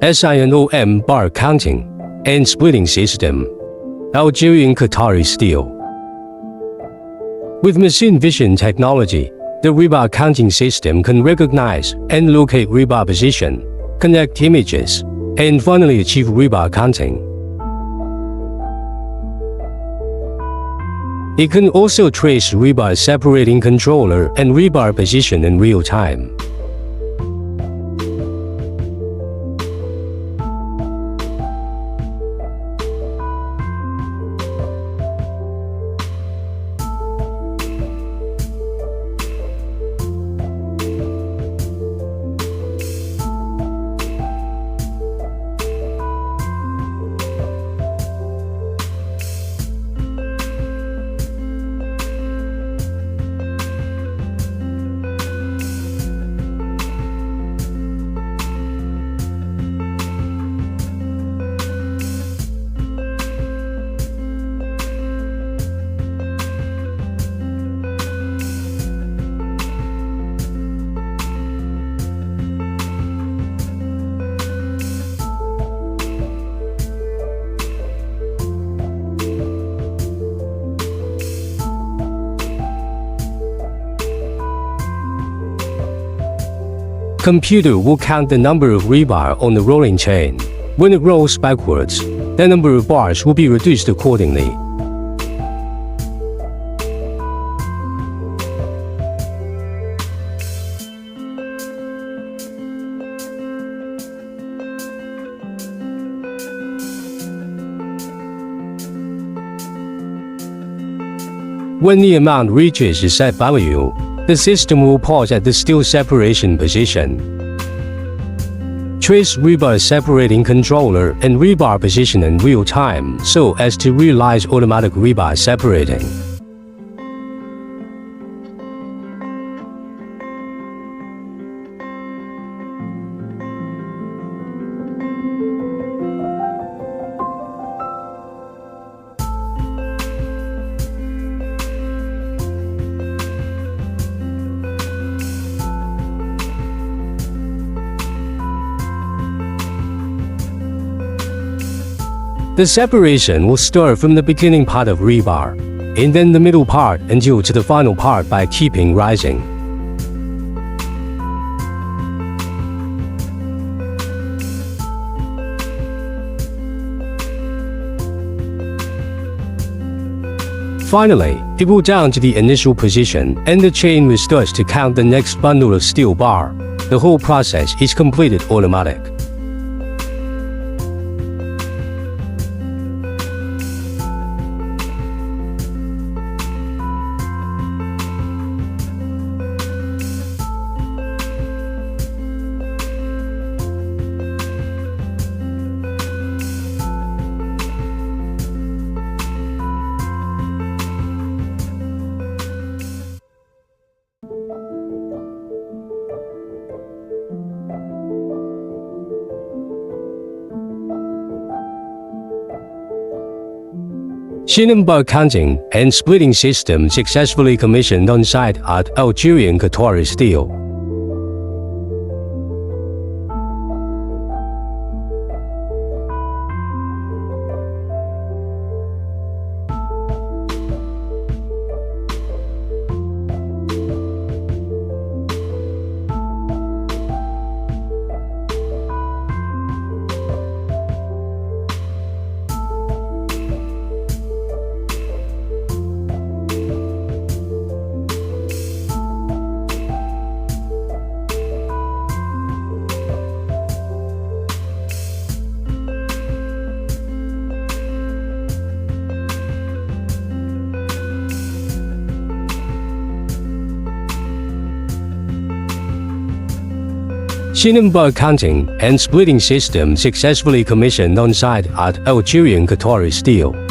SINOM bar counting and splitting system, Algerian Qatari steel. With machine vision technology, the rebar counting system can recognize and locate rebar position, connect images, and finally achieve rebar counting. It can also trace rebar separating controller and rebar position in real time. Computer will count the number of rebar on the rolling chain. When it rolls backwards, the number of bars will be reduced accordingly. When the amount reaches a set value, the system will pause at the steel separation position. Trace rebar separating controller and rebar position in real time so as to realize automatic rebar separating. The separation will start from the beginning part of rebar, and then the middle part until to the final part by keeping rising. Finally, it will down to the initial position and the chain restarts to count the next bundle of steel bar. The whole process is completed automatic. SINOM bar counting and splitting system successfully commissioned on site at Algerian Qatari steel. SINOM bar counting and splitting system successfully commissioned on site at Algerian Qatari steel.